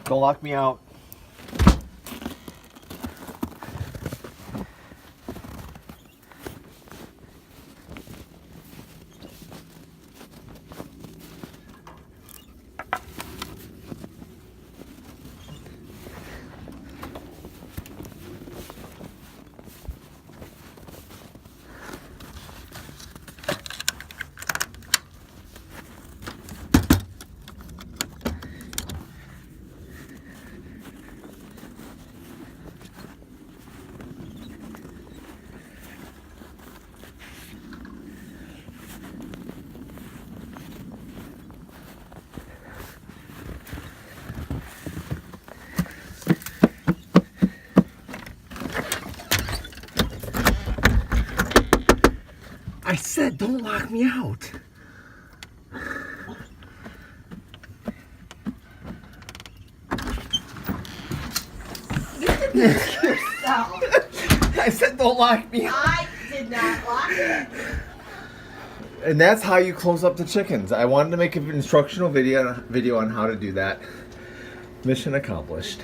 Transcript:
Don't lock me out. I said don't lock me out. Yourself. I said don't lock me out. I did not lock it. And that's how you close up the chickens. I wanted to make an instructional video on how to do that. Mission accomplished.